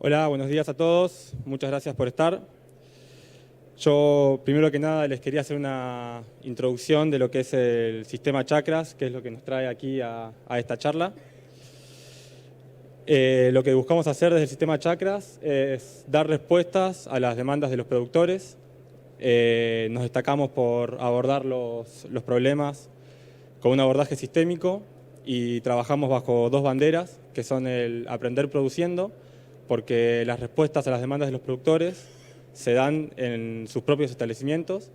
Hola, buenos días a todos. Muchas gracias por estar. Yo, primero que nada, les quería hacer una introducción de lo que es el sistema chakras, que es lo que nos trae aquí a esta charla. Lo que buscamos hacer desde el sistema chakras es dar respuestas a las demandas de los productores. Nos destacamos por abordar los problemas con un abordaje sistémico y trabajamos bajo dos banderas, que son el aprender produciendo, porque las respuestas a las demandas de los productores se dan en sus propios establecimientos,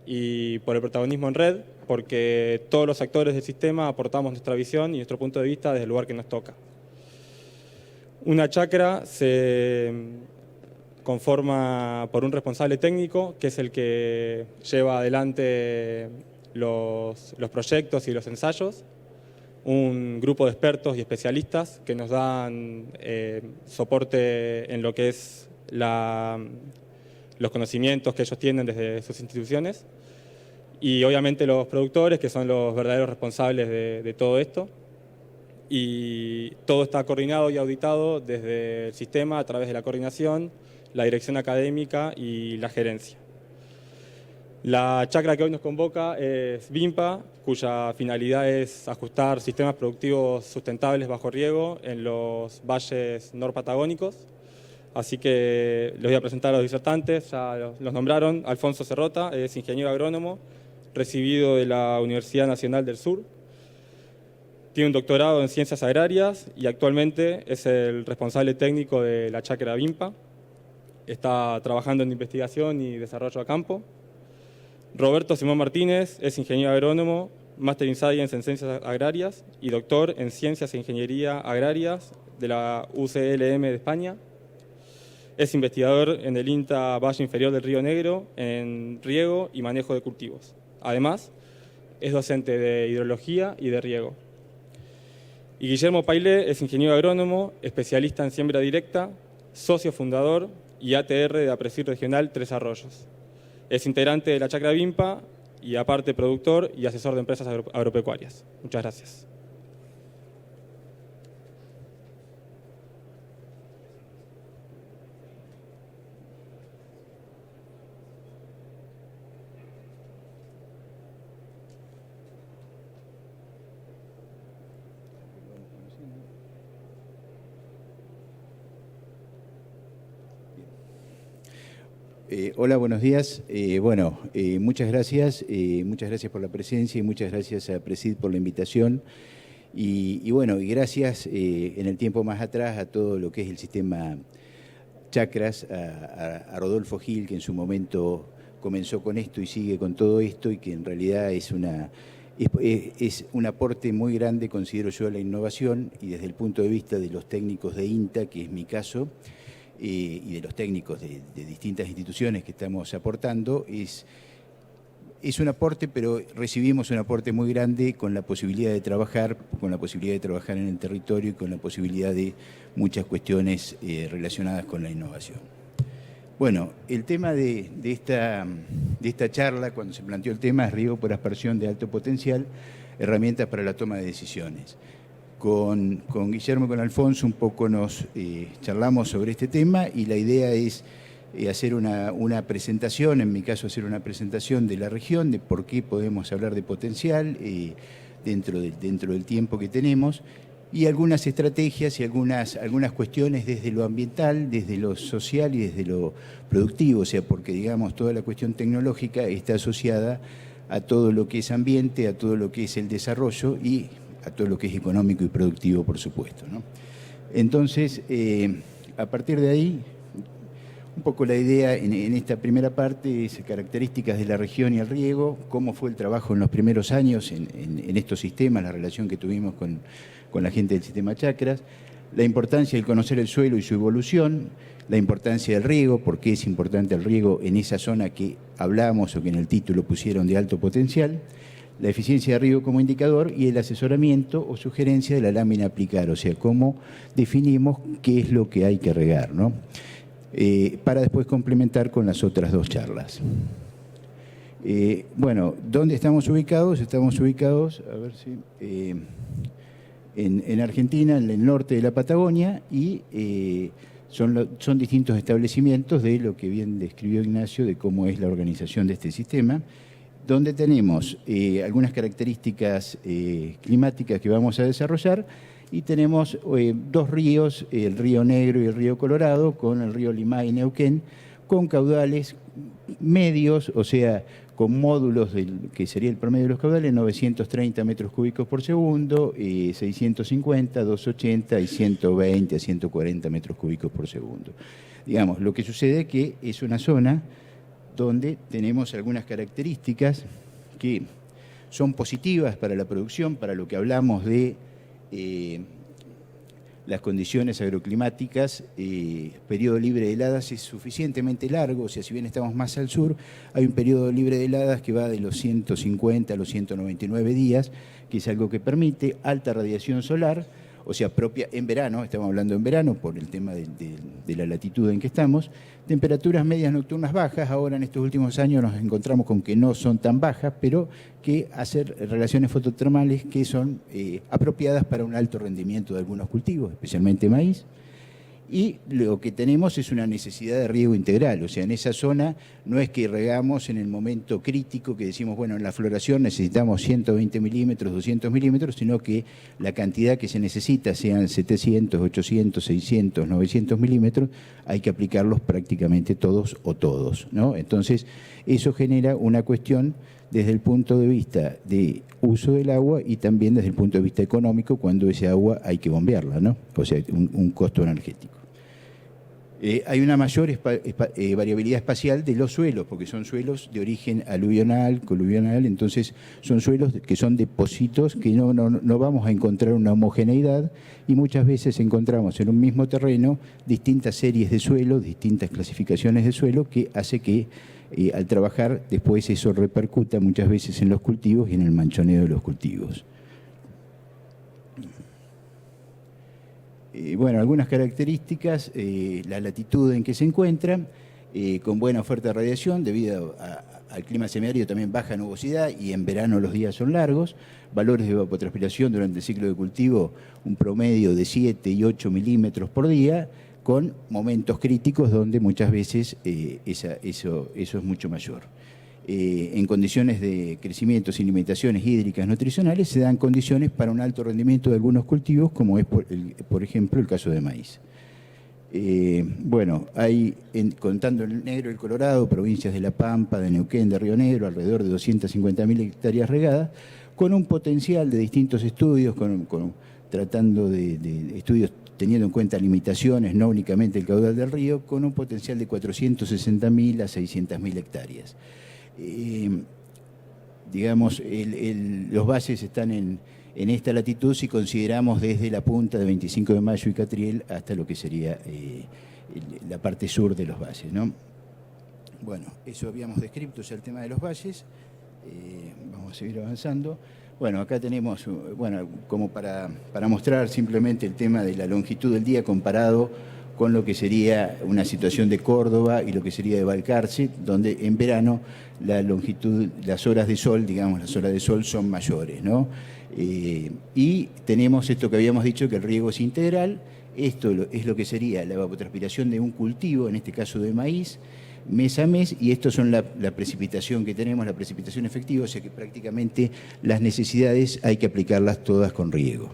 y por el protagonismo en red, porque todos los actores del sistema aportamos nuestra visión y nuestro punto de vista desde el lugar que nos toca. Una chacra se conforma por un responsable técnico, que es el que lleva adelante los proyectos y los ensayos, un grupo de expertos y especialistas que nos dan soporte en lo que es los conocimientos que ellos tienen desde sus instituciones, y obviamente los productores, que son los verdaderos responsables de todo esto, y todo está coordinado y auditado desde el sistema a través de la coordinación, la dirección académica y la gerencia. La chacra que hoy nos convoca es VIMPA, cuya finalidad es ajustar sistemas productivos sustentables bajo riego en los valles norpatagónicos. Así que les voy a presentar a los disertantes, ya los nombraron. Alfonso Cerrota es ingeniero agrónomo, recibido de la Universidad Nacional del Sur. Tiene un doctorado en Ciencias Agrarias y actualmente es el responsable técnico de la chacra VIMPA. Está trabajando en investigación y desarrollo a campo. Roberto Simón Martínez es ingeniero agrónomo, Master in Science en Ciencias Agrarias y doctor en Ciencias e Ingeniería Agrarias de la UCLM de España. Es investigador en el INTA Valle Inferior del Río Negro en riego y manejo de cultivos. Además, es docente de hidrología y de riego. Y Guillermo Pailé es ingeniero agrónomo, especialista en siembra directa, socio fundador y ATR de APRESIR Regional Tres Arroyos. Es integrante de la chacra VIMPA y aparte productor y asesor de empresas agropecuarias. Muchas gracias. Hola, buenos días. Muchas gracias por la presencia y muchas gracias a Presid por la invitación. Y gracias en el tiempo más atrás a todo lo que es el sistema chacras, a Rodolfo Gil, que en su momento comenzó con esto y sigue con todo esto, y que en realidad es un aporte muy grande, considero yo, a la innovación, y desde el punto de vista de los técnicos de INTA, que es mi caso, y de los técnicos de distintas instituciones que estamos aportando, es un aporte, pero recibimos un aporte muy grande con la posibilidad de trabajar, en el territorio y con la posibilidad de muchas cuestiones relacionadas con la innovación. Bueno, el tema de esta charla, cuando se planteó el tema, es riego por aspersión de alto potencial, herramientas para la toma de decisiones. Con Guillermo y con Alfonso un poco nos charlamos sobre este tema, y la idea es hacer una presentación, en mi caso hacer una presentación de la región, de por qué podemos hablar de potencial dentro del tiempo que tenemos, y algunas estrategias y algunas cuestiones desde lo ambiental, desde lo social y desde lo productivo, o sea, porque digamos toda la cuestión tecnológica está asociada a todo lo que es ambiente, a todo lo que es el desarrollo y a todo lo que es económico y productivo, por supuesto, ¿no? Entonces, a partir de ahí, un poco la idea en esta primera parte es características de la región y el riego, cómo fue el trabajo en los primeros años en estos sistemas, la relación que tuvimos con la gente del sistema chacras, la importancia de conocer el suelo y su evolución, la importancia del riego, por qué es importante el riego en esa zona que hablamos o que en el título pusieron de alto potencial, la eficiencia de riego como indicador y el asesoramiento o sugerencia de la lámina a aplicar, o sea, cómo definimos qué es lo que hay que regar, ¿no? Para después complementar con las otras dos charlas. ¿Dónde estamos ubicados? Estamos ubicados, a ver si, en Argentina, en el norte de la Patagonia, y Son distintos establecimientos de lo que bien describió Ignacio, de cómo es la organización de este sistema, donde tenemos algunas características climáticas que vamos a desarrollar y tenemos dos ríos, el río Negro y el río Colorado, con el río Limay y Neuquén, con caudales medios, o sea, con módulos que sería el promedio de los caudales, 930 metros cúbicos por segundo, 650, 280 y 120 a 140 metros cúbicos por segundo. Digamos, lo que sucede es que es una zona donde tenemos algunas características que son positivas para la producción, para lo que hablamos de las condiciones agroclimáticas. Periodo libre de heladas es suficientemente largo, o sea, si bien estamos más al sur, hay un periodo libre de heladas que va de los 150 a los 199 días, que es algo que permite alta radiación solar, o sea, propia en verano, estamos hablando en verano por el tema de la latitud en que estamos, temperaturas medias nocturnas bajas. Ahora en estos últimos años nos encontramos con que no son tan bajas, pero que hacer relaciones fototermales que son apropiadas para un alto rendimiento de algunos cultivos, especialmente maíz. Y lo que tenemos es una necesidad de riego integral, o sea, en esa zona no es que regamos en el momento crítico que decimos, bueno, en la floración necesitamos 120 milímetros, 200 milímetros, sino que la cantidad que se necesita, sean 700, 800, 600, 900 milímetros, hay que aplicarlos prácticamente todos o todos, ¿no? Entonces, eso genera una cuestión desde el punto de vista de uso del agua y también desde el punto de vista económico, cuando ese agua hay que bombearla, ¿no? O sea, un costo energético. Hay una mayor variabilidad espacial de los suelos, porque son suelos de origen aluvional, coluvional, entonces son suelos que son depósitos que no vamos a encontrar una homogeneidad, y muchas veces encontramos en un mismo terreno distintas series de suelos, distintas clasificaciones de suelo, que hace que al trabajar después eso repercuta muchas veces en los cultivos y en el manchoneo de los cultivos. Bueno, algunas características, la latitud en que se encuentra, con buena oferta de radiación debido al clima semiárido, también baja nubosidad y en verano los días son largos, valores de evapotranspiración durante el ciclo de cultivo, un promedio de 7 y 8 milímetros por día, con momentos críticos donde muchas veces eso es mucho mayor. En condiciones de crecimiento sin limitaciones hídricas nutricionales se dan condiciones para un alto rendimiento de algunos cultivos, como es por ejemplo el caso de maíz. Bueno, hay, contando el Negro y el Colorado, provincias de La Pampa, de Neuquén, de Río Negro, alrededor de 250.000 hectáreas regadas, con un potencial de distintos estudios, tratando de estudios teniendo en cuenta limitaciones, no únicamente el caudal del río, con un potencial de 460.000 a 600.000 hectáreas. Digamos, los valles están en esta latitud si consideramos desde la punta de 25 de Mayo y Catriel hasta lo que sería la parte sur de los valles, ¿no? Bueno, eso habíamos descrito, ya el tema de los valles. Vamos a seguir avanzando. Bueno, acá tenemos, bueno, como para mostrar simplemente el tema de la longitud del día comparado con lo que sería una situación de Córdoba y lo que sería de Balcarce, donde en verano la longitud, las horas de sol, digamos, las horas de sol son mayores, ¿no? Y tenemos esto que habíamos dicho, que el riego es integral. Esto es lo que sería la evapotranspiración de un cultivo, en este caso de maíz, mes a mes, y esto son la precipitación que tenemos, la precipitación efectiva, o sea que prácticamente las necesidades hay que aplicarlas todas con riego.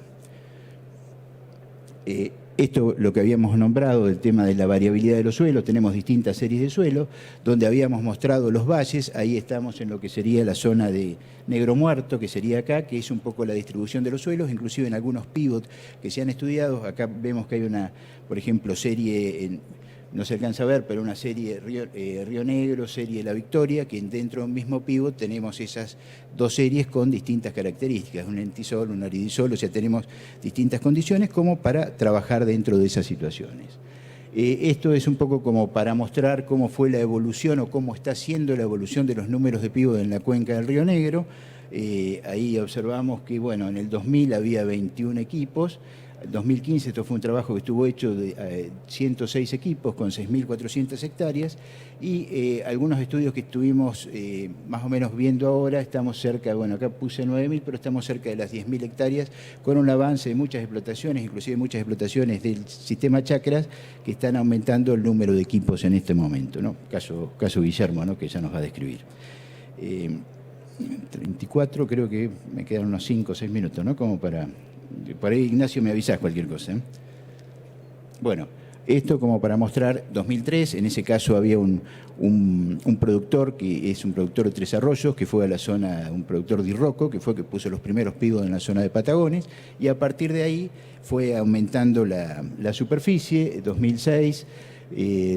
Esto, lo que habíamos nombrado, el tema de la variabilidad de los suelos, tenemos distintas series de suelos, donde habíamos mostrado los valles, ahí estamos en lo que sería la zona de Negro Muerto, que sería acá, que es un poco la distribución de los suelos, inclusive en algunos pivots que se han estudiado. Acá vemos que hay una, por ejemplo, serie, no se alcanza a ver, pero una serie Río Negro, serie La Victoria, que dentro de un mismo pivot tenemos esas dos series con distintas características, un lentisol, un aridisol, o sea, tenemos distintas condiciones como para trabajar dentro de esas situaciones. Esto es un poco como para mostrar cómo fue la evolución o cómo está siendo la evolución de los números de pivot en la cuenca del Río Negro. Ahí observamos que, bueno, en el 2000 había 21 equipos, 2015, esto fue un trabajo que estuvo hecho de 106 equipos con 6.400 hectáreas y algunos estudios que estuvimos más o menos viendo ahora, estamos cerca, bueno, acá puse 9.000, pero estamos cerca de las 10.000 hectáreas con un avance de muchas explotaciones, inclusive muchas explotaciones del sistema chacras que están aumentando el número de equipos en este momento, ¿no? Caso Guillermo, ¿no? Que ya nos va a describir. 34, creo que me quedan unos 5 o 6 minutos, ¿no? Como para... Por ahí, Ignacio, me avisás cualquier cosa, ¿eh? Bueno, esto como para mostrar 2003, en ese caso había un productor que es un productor de Tres Arroyos, que fue a la zona, un productor de Irroco, que fue que puso los primeros pibos en la zona de Patagones, y a partir de ahí fue aumentando la superficie, 2006,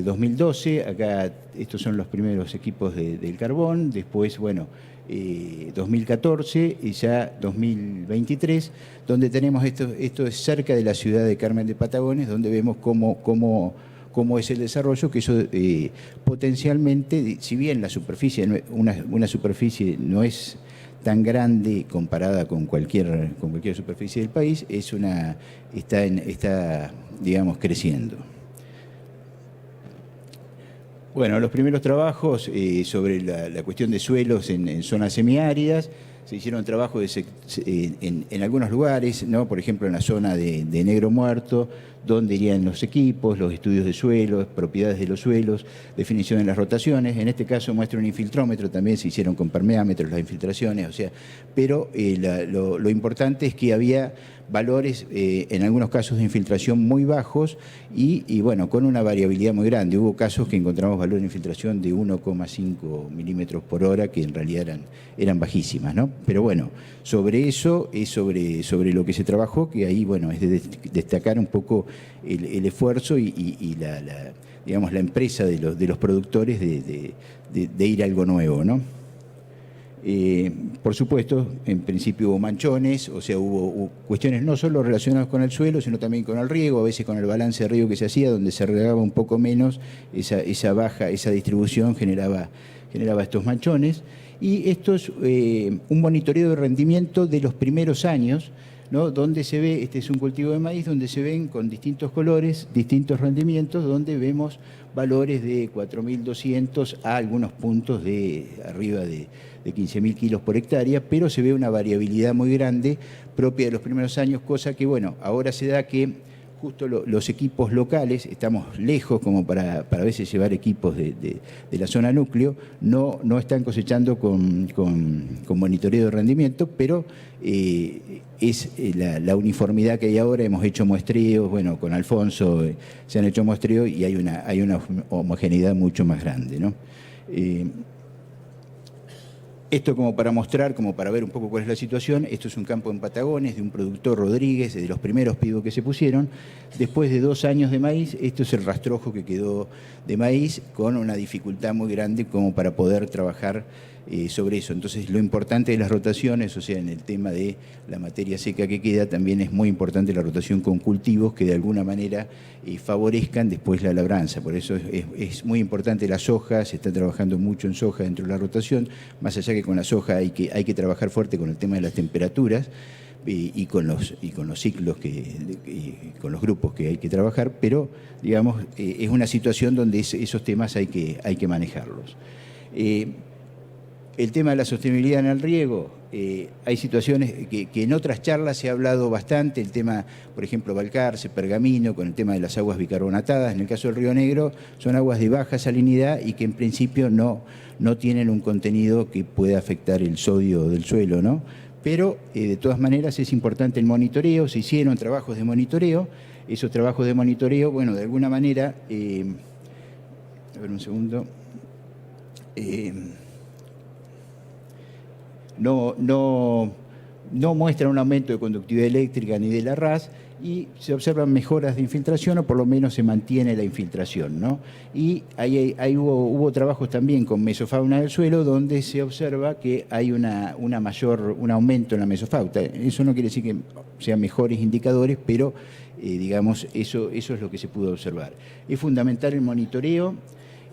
2012, acá estos son los primeros equipos del carbón, después, bueno, 2014 y ya 2023, donde tenemos esto es cerca de la ciudad de Carmen de Patagones, donde vemos cómo es el desarrollo, que eso potencialmente, si bien la superficie, una superficie no es tan grande comparada con cualquier superficie del país, está digamos, creciendo. Bueno, los primeros trabajos sobre la cuestión de suelos en zonas semiáridas, se hicieron trabajos en algunos lugares, ¿no? Por ejemplo en la zona de Negro Muerto, dónde irían los equipos, los estudios de suelos, propiedades de los suelos, definición de las rotaciones. En este caso muestra un infiltrómetro, también se hicieron con permeámetros las infiltraciones, o sea, pero lo importante es que había valores, en algunos casos de infiltración muy bajos y bueno, con una variabilidad muy grande. Hubo casos que encontramos valores de infiltración de 1,5 milímetros por hora, que en realidad eran bajísimas, ¿no? Pero bueno, sobre eso es sobre lo que se trabajó, que ahí, bueno, es de destacar un poco el esfuerzo y digamos, la empresa de los productores de ir a algo nuevo, ¿no? Por supuesto, en principio hubo manchones, o sea, hubo cuestiones no solo relacionadas con el suelo, sino también con el riego, a veces con el balance de riego que se hacía, donde se regaba un poco menos, esa distribución generaba estos manchones. Y esto es un monitoreo de rendimiento de los primeros años, ¿no? Donde se ve, este es un cultivo de maíz, donde se ven con distintos colores, distintos rendimientos, donde vemos valores de 4.200 a algunos puntos de arriba de 15.000 kilos por hectárea, pero se ve una variabilidad muy grande propia de los primeros años, cosa que, bueno, ahora se da que justo los equipos locales, estamos lejos como para a veces llevar equipos de la zona núcleo, no están cosechando con monitoreo de rendimiento, pero es la uniformidad que hay ahora. Hemos hecho muestreos, bueno, con Alfonso se han hecho muestreos y hay una homogeneidad mucho más grande, ¿no? Esto como para mostrar, como para ver un poco cuál es la situación. Esto es un campo en Patagones de un productor, Rodríguez, de los primeros pibos que se pusieron. Después de 2 años de maíz, esto es el rastrojo que quedó de maíz, con una dificultad muy grande como para poder trabajar sobre eso. Entonces, lo importante de las rotaciones, o sea, en el tema de la materia seca que queda, también es muy importante la rotación con cultivos que de alguna manera favorezcan después la labranza. Por eso es muy importante la soja, se está trabajando mucho en soja dentro de la rotación, más allá que con la soja hay que trabajar fuerte con el tema de las temperaturas y con los ciclos, con los grupos que hay que trabajar, pero digamos, es una situación donde esos temas hay que manejarlos. El tema de la sostenibilidad en el riego, hay situaciones que en otras charlas se ha hablado bastante, el tema, por ejemplo, Balcarce, Pergamino, con el tema de las aguas bicarbonatadas. En el caso del Río Negro son aguas de baja salinidad y que en principio no tienen un contenido que pueda afectar el sodio del suelo, ¿no? Pero de todas maneras es importante el monitoreo, se hicieron trabajos de monitoreo, esos trabajos de monitoreo, bueno, de alguna manera, a ver un segundo, no muestra un aumento de conductividad eléctrica ni de la RAS y se observan mejoras de infiltración o por lo menos se mantiene la infiltración, ¿no? Y ahí hubo trabajos también con mesofauna del suelo donde se observa que hay un aumento en la mesofauna. Eso no quiere decir que sean mejores indicadores, pero digamos, eso es lo que se pudo observar. Es fundamental el monitoreo.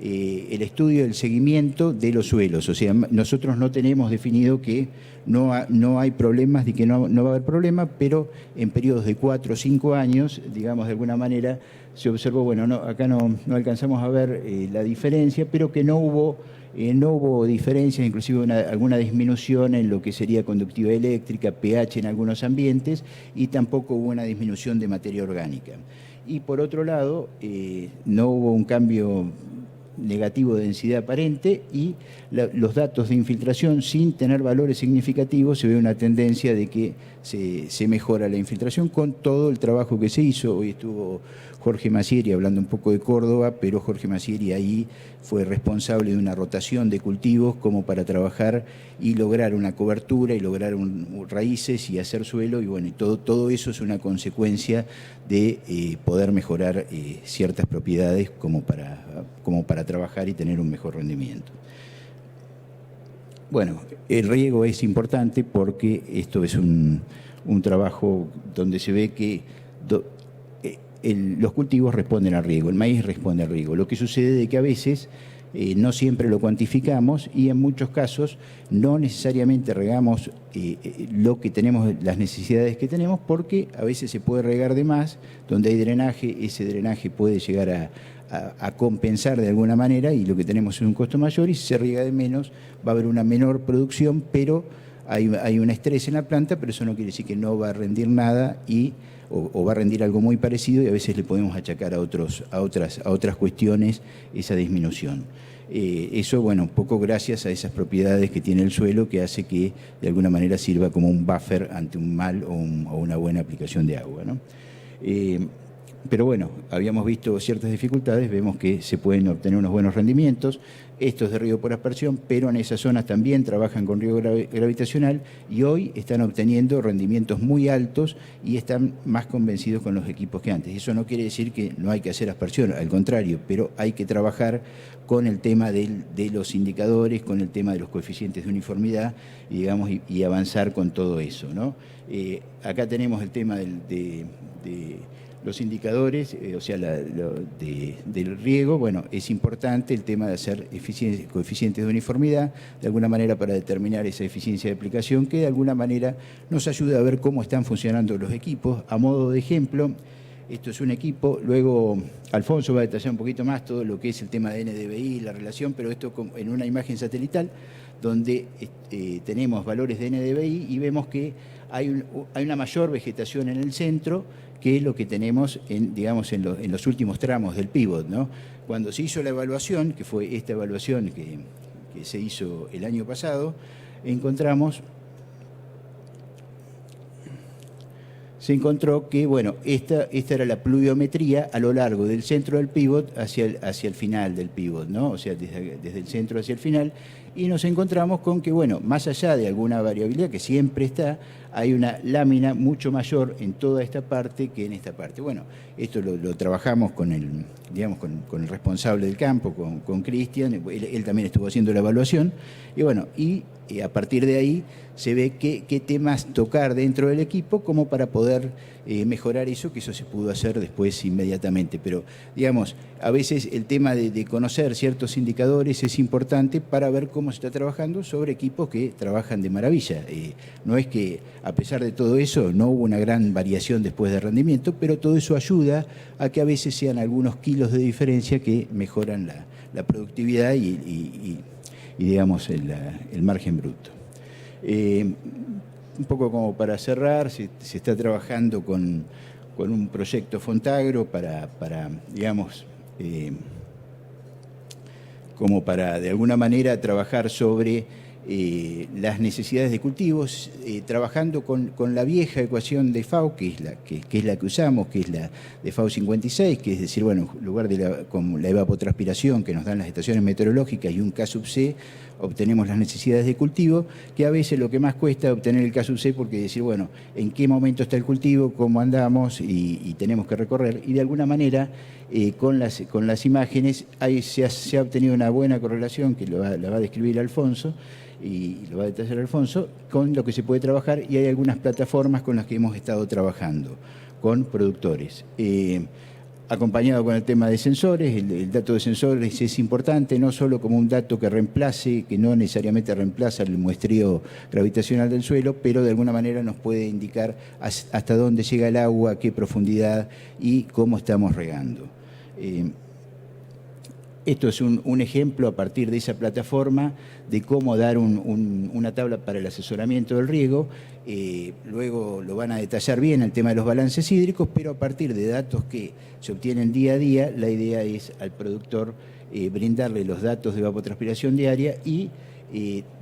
el estudio del seguimiento de los suelos. O sea, nosotros no tenemos definido que no hay problemas, de que no va a haber problema, pero en periodos de 4 o 5 años, digamos, de alguna manera, se observó, bueno, acá no alcanzamos a ver la diferencia, pero que no hubo diferencias, inclusive alguna disminución en lo que sería conductividad eléctrica, pH en algunos ambientes, y tampoco hubo una disminución de materia orgánica. Y por otro lado, no hubo un cambio negativo de densidad aparente, y los datos de infiltración, sin tener valores significativos, se ve una tendencia de que se mejora la infiltración con todo el trabajo que se hizo. Hoy estuvo Jorge Massieri hablando un poco de Córdoba, pero Jorge Massieri ahí fue responsable de una rotación de cultivos como para trabajar y lograr una cobertura y lograr raíces y hacer suelo, y bueno, todo eso es una consecuencia de poder mejorar ciertas propiedades como para trabajar y tener un mejor rendimiento. Bueno, el riego es importante porque esto es un trabajo donde se ve que los cultivos responden al riego, el maíz responde al riego. Lo que sucede es que a veces no siempre lo cuantificamos, y en muchos casos no necesariamente regamos lo que tenemos, las necesidades que tenemos, porque a veces se puede regar de más, donde hay drenaje, ese drenaje puede llegar a compensar de alguna manera, y lo que tenemos es un costo mayor, y si se riega de menos va a haber una menor producción, pero hay un estrés en la planta, pero eso no quiere decir que no va a rendir nada o va a rendir algo muy parecido, y a veces le podemos achacar a otras cuestiones esa disminución. Eso, bueno, un poco gracias a esas propiedades que tiene el suelo, que hace que de alguna manera sirva como un buffer ante un mal o una buena aplicación de agua, ¿no? Pero bueno, habíamos visto ciertas dificultades, vemos que se pueden obtener unos buenos rendimientos. Esto es de riego por aspersión, pero en esas zonas también trabajan con riego gravitacional, y hoy están obteniendo rendimientos muy altos y están más convencidos con los equipos que antes. Eso no quiere decir que no hay que hacer aspersión, al contrario, pero hay que trabajar con el tema de los indicadores, con el tema de los coeficientes de uniformidad, y avanzar con todo eso, ¿no? Acá tenemos el tema de los indicadores, o sea, del riego. Bueno, es importante el tema de hacer coeficientes de uniformidad, de alguna manera para determinar esa eficiencia de aplicación, que de alguna manera nos ayuda a ver cómo están funcionando los equipos. A modo de ejemplo, esto es un equipo, luego Alfonso va a detallar un poquito más todo lo que es el tema de NDVI, la relación, pero esto en una imagen satelital, donde tenemos valores de NDVI y vemos que hay una mayor vegetación en el centro, que es lo que tenemos en los últimos tramos del pivot, ¿no? Cuando se hizo la evaluación, que fue esta evaluación que se hizo el año pasado, se encontró que, bueno, esta era la pluviometría a lo largo del centro del pivot hacia el final del pivot, ¿no? O sea, desde el centro hacia el final, y nos encontramos con que, bueno, más allá de alguna variabilidad que siempre está, hay una lámina mucho mayor en toda esta parte que en esta parte. Bueno, esto lo trabajamos con el responsable del campo, con Cristian. Él también estuvo haciendo la evaluación, y bueno, a partir de ahí se ve qué temas tocar dentro del equipo como para poder mejorar eso, que eso se pudo hacer después inmediatamente. Pero, digamos, a veces el tema de conocer ciertos indicadores es importante para ver cómo se está trabajando sobre equipos que trabajan de maravilla. No es que, a pesar de todo eso, no hubo una gran variación después de rendimiento, pero todo eso ayuda a que a veces sean algunos kilos de diferencia que mejoran la productividad y digamos, el margen bruto. Un poco como para cerrar, se está trabajando con un proyecto Fontagro para digamos, como para de alguna manera trabajar sobre las necesidades de cultivos, trabajando con la vieja ecuación de FAO, que es la que usamos, que es la de FAO 56, que es decir, bueno, en lugar de con la evapotranspiración que nos dan las estaciones meteorológicas y un K sub C, obtenemos las necesidades de cultivo, que a veces lo que más cuesta es obtener el K sub C, porque decir, bueno, en qué momento está el cultivo, cómo andamos, y tenemos que recorrer, y de alguna manera con las imágenes se ha obtenido una buena correlación, que la va a describir Alfonso, y lo va a detallar Alfonso, con lo que se puede trabajar, y hay algunas plataformas con las que hemos estado trabajando, con productores. acompañado con el tema de sensores. El dato de sensores es importante, no solo como un dato que reemplace, que no necesariamente reemplaza el muestreo gravitacional del suelo, pero de alguna manera nos puede indicar hasta dónde llega el agua, a qué profundidad y cómo estamos regando. Esto es un ejemplo a partir de esa plataforma de cómo dar una tabla para el asesoramiento del riego. Luego lo van a detallar bien el tema de los balances hídricos, pero a partir de datos que se obtienen día a día, la idea es al productor brindarle los datos de evapotranspiración diaria y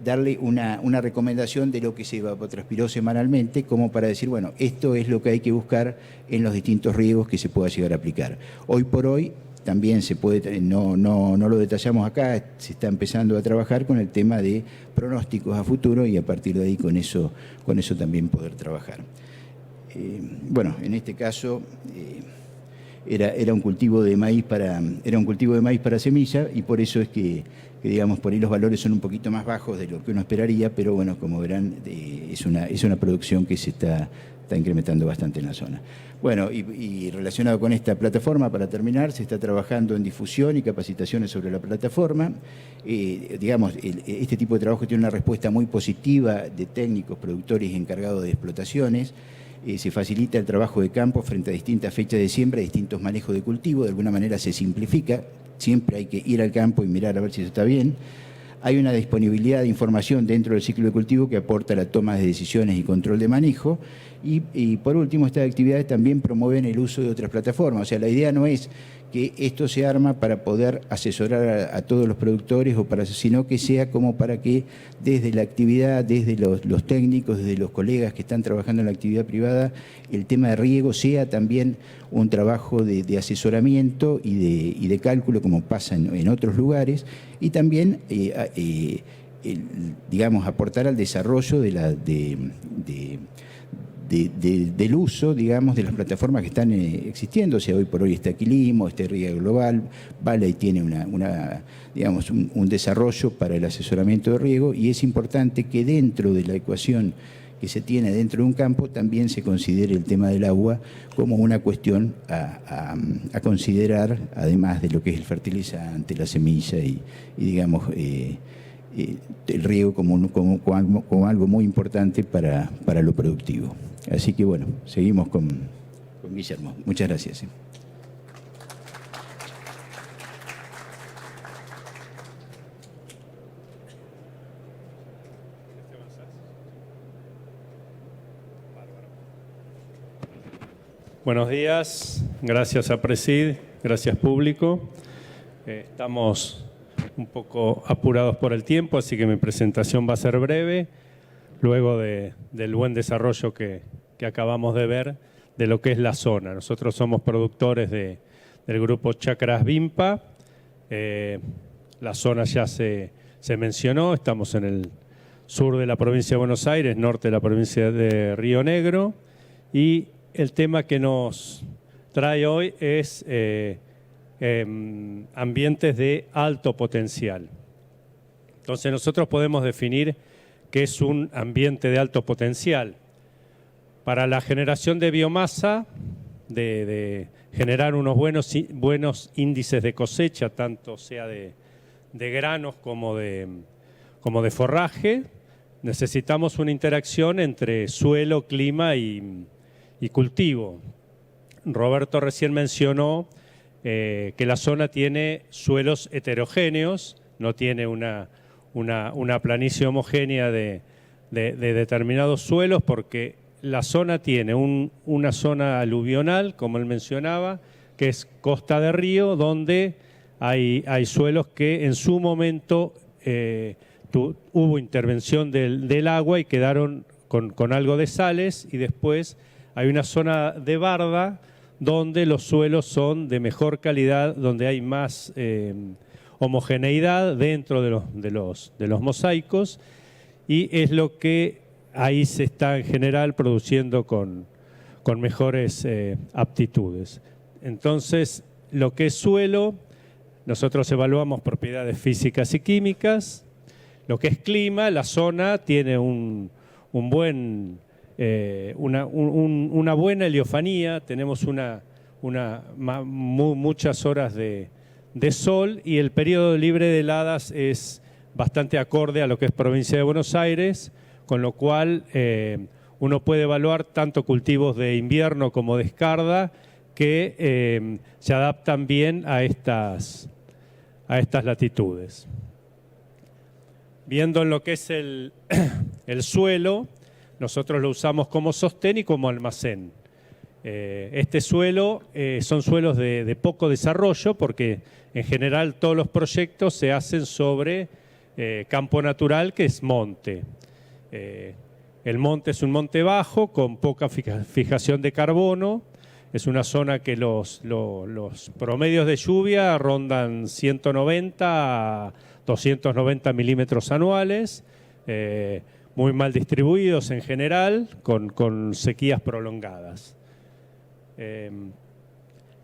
darle una recomendación de lo que se evapotranspiró semanalmente, como para decir, bueno, esto es lo que hay que buscar en los distintos riegos que se pueda llegar a aplicar. Hoy por hoy, también se puede, no lo detallamos acá, se está empezando a trabajar con el tema de pronósticos a futuro y a partir de ahí con eso también poder trabajar. Bueno, en este caso era un cultivo de maíz para semilla y por eso es que digamos por ahí los valores son un poquito más bajos de lo que uno esperaría, pero bueno, como verán, es una producción que se está incrementando bastante en la zona. Bueno, y relacionado con esta plataforma, para terminar, se está trabajando en difusión y capacitaciones sobre la plataforma. Digamos, este tipo de trabajo tiene una respuesta muy positiva de técnicos, productores y encargados de explotaciones. Se facilita el trabajo de campo frente a distintas fechas de siembra, distintos manejos de cultivo, de alguna manera se simplifica, siempre hay que ir al campo y mirar a ver si eso está bien. Hay una disponibilidad de información dentro del ciclo de cultivo que aporta la toma de decisiones y control de manejo. Y por último, estas actividades también promueven el uso de otras plataformas. O sea, la idea no es que esto se arma para poder asesorar a todos los productores, sino que sea como para que desde la actividad, desde los técnicos, desde los colegas que están trabajando en la actividad privada, el tema de riego sea también un trabajo de asesoramiento y de cálculo, como pasa en otros lugares, y también, digamos, aportar al desarrollo del uso, digamos, de las plataformas que están existiendo. O sea, hoy por hoy está Quilimo, está Riego Global, Valley tiene digamos, un desarrollo para el asesoramiento de riego, y es importante que dentro de la ecuación que se tiene dentro de un campo también se considere el tema del agua como una cuestión a considerar, además de lo que es el fertilizante, la semilla y digamos, el riego como algo muy importante para lo productivo. Así que bueno, seguimos con Guillermo. Muchas gracias. Buenos días, gracias a Presid, gracias público. Estamos un poco apurados por el tiempo, así que mi presentación va a ser breve, luego del buen desarrollo que acabamos de ver de lo que es la zona. Nosotros somos productores del grupo Chacras Vimpa. La zona ya se mencionó, estamos en el sur de la provincia de Buenos Aires, norte de la provincia de Río Negro, y el tema que nos trae hoy es ambientes de alto potencial. Entonces nosotros podemos definir qué es un ambiente de alto potencial. Para la generación de biomasa, de generar unos buenos índices de cosecha, tanto sea de granos como de forraje, necesitamos una interacción entre suelo, clima y cultivo. Roberto recién mencionó que la zona tiene suelos heterogéneos, no tiene una planicie homogénea de determinados suelos, porque la zona tiene una zona aluvional, como él mencionaba, que es costa de río, donde hay suelos que en su momento hubo intervención del agua y quedaron con algo de sales, y después hay una zona de barda donde los suelos son de mejor calidad, donde hay más homogeneidad dentro de los mosaicos, y es lo que ahí se está en general produciendo con mejores aptitudes. Entonces, lo que es suelo, nosotros evaluamos propiedades físicas y químicas. Lo que es clima, la zona tiene una buena heliofanía, tenemos una muchas horas de sol, y el periodo libre de heladas es bastante acorde a lo que es provincia de Buenos Aires, con lo cual uno puede evaluar tanto cultivos de invierno como de escarda que se adaptan bien a estas latitudes. Viendo en lo que es el suelo, nosotros lo usamos como sostén y como almacén. Este suelo son suelos de poco desarrollo, porque en general todos los proyectos se hacen sobre campo natural, que es monte. El monte es un monte bajo con poca fijación de carbono. Es una zona que los promedios de lluvia rondan 190 a 290 milímetros anuales, muy mal distribuidos en general, con sequías prolongadas.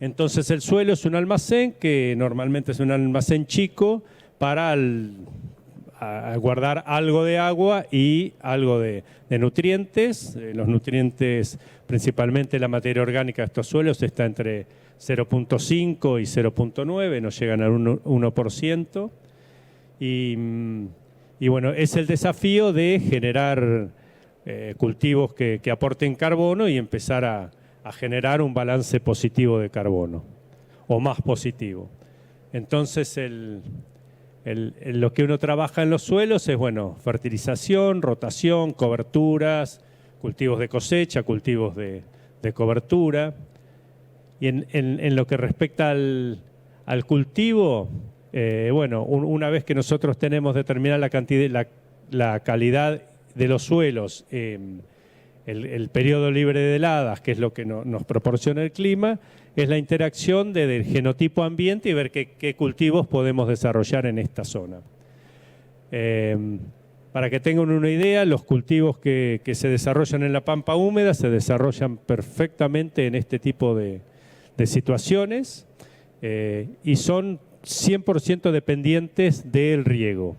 Entonces el suelo es un almacén que normalmente es un almacén chico para guardar algo de agua y algo de nutrientes. Los nutrientes, principalmente la materia orgánica de estos suelos, está entre 0.5 y 0.9, no llegan al 1%. Y bueno, es el desafío de generar cultivos que aporten carbono y empezar a generar un balance positivo de carbono, o más positivo. Entonces, lo que uno trabaja en los suelos es, bueno, fertilización, rotación, coberturas, cultivos de cosecha, cultivos de cobertura. Y en lo que respecta al cultivo, bueno, una vez que nosotros tenemos determinada la calidad de los suelos, el periodo libre de heladas, que es lo que nos proporciona el clima, es la interacción del genotipo ambiente y ver qué cultivos podemos desarrollar en esta zona. Para que tengan una idea, los cultivos que se desarrollan en la pampa húmeda se desarrollan perfectamente en este tipo de situaciones y son 100% dependientes del riego.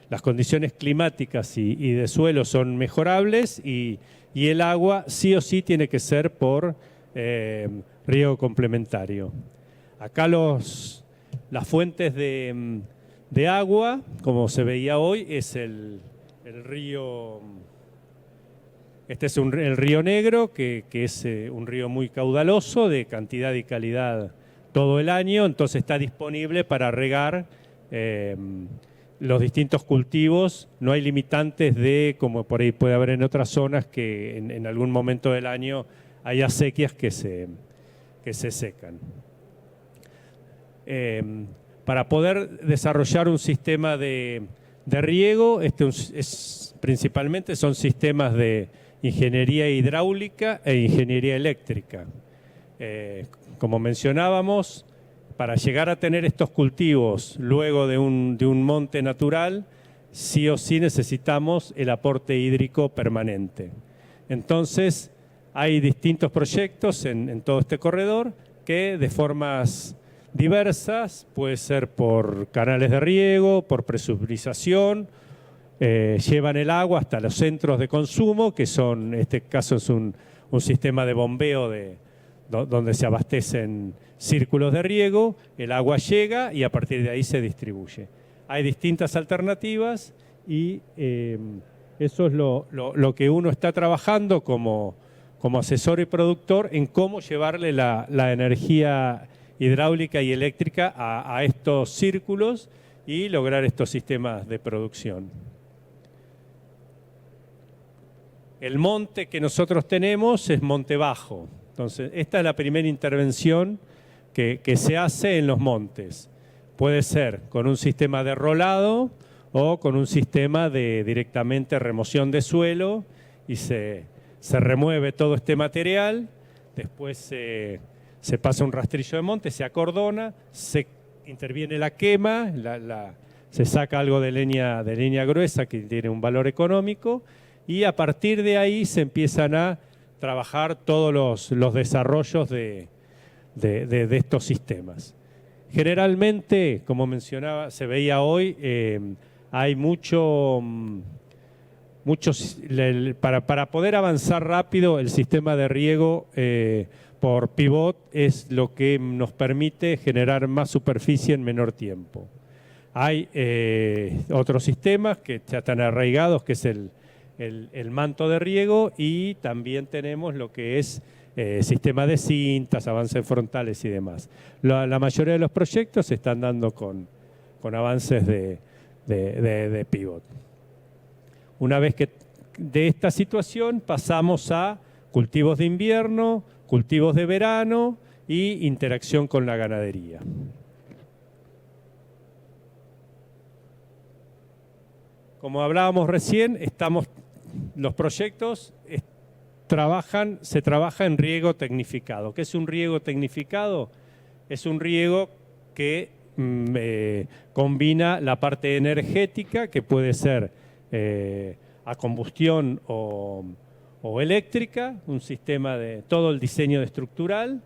Las condiciones climáticas y de suelo son mejorables y el agua sí o sí tiene que ser por riego complementario. Acá las fuentes de agua, como se veía hoy, es el río. Este es el río Negro, que es un río muy caudaloso, de cantidad y calidad todo el año, entonces está disponible para regar los distintos cultivos. No hay limitantes como por ahí puede haber en otras zonas, que en algún momento del año hay acequias que se secan. Para poder desarrollar un sistema de riego, principalmente son sistemas de ingeniería hidráulica e ingeniería eléctrica. Como mencionábamos, para llegar a tener estos cultivos luego de un monte natural, sí o sí necesitamos el aporte hídrico permanente. Entonces, hay distintos proyectos en todo este corredor que de formas diversas, puede ser por canales de riego, por presurización, llevan el agua hasta los centros de consumo, que son, en este caso es un sistema de bombeo donde se abastecen círculos de riego, el agua llega y a partir de ahí se distribuye. Hay distintas alternativas y eso es lo que uno está trabajando como asesor y productor, en cómo llevarle la energía hidráulica y eléctrica a estos círculos y lograr estos sistemas de producción. El monte que nosotros tenemos es monte bajo. Entonces, esta es la primera intervención que se hace en los montes. Puede ser con un sistema de rolado o con un sistema de directamente remoción de suelo, y se remueve todo este material, después se pasa un rastrillo de monte, se acordona, se interviene la quema, se saca algo de leña gruesa que tiene un valor económico, y a partir de ahí se empiezan a trabajar todos los desarrollos de estos sistemas. Generalmente, como mencionaba, se veía hoy, hay para poder avanzar rápido el sistema de riego por pivot es lo que nos permite generar más superficie en menor tiempo. Hay otros sistemas que ya están arraigados, que es el manto de riego, y también tenemos lo que es sistema de cintas, avances frontales y demás. La mayoría de los proyectos se están dando con avances de pivot. Una vez que de esta situación pasamos a cultivos de invierno, cultivos de verano y interacción con la ganadería. Como hablábamos recién, los proyectos se trabaja en riego tecnificado. ¿Qué es un riego tecnificado? Es un riego que combina la parte energética, que puede ser a combustión o eléctrica, un sistema de todo el diseño estructural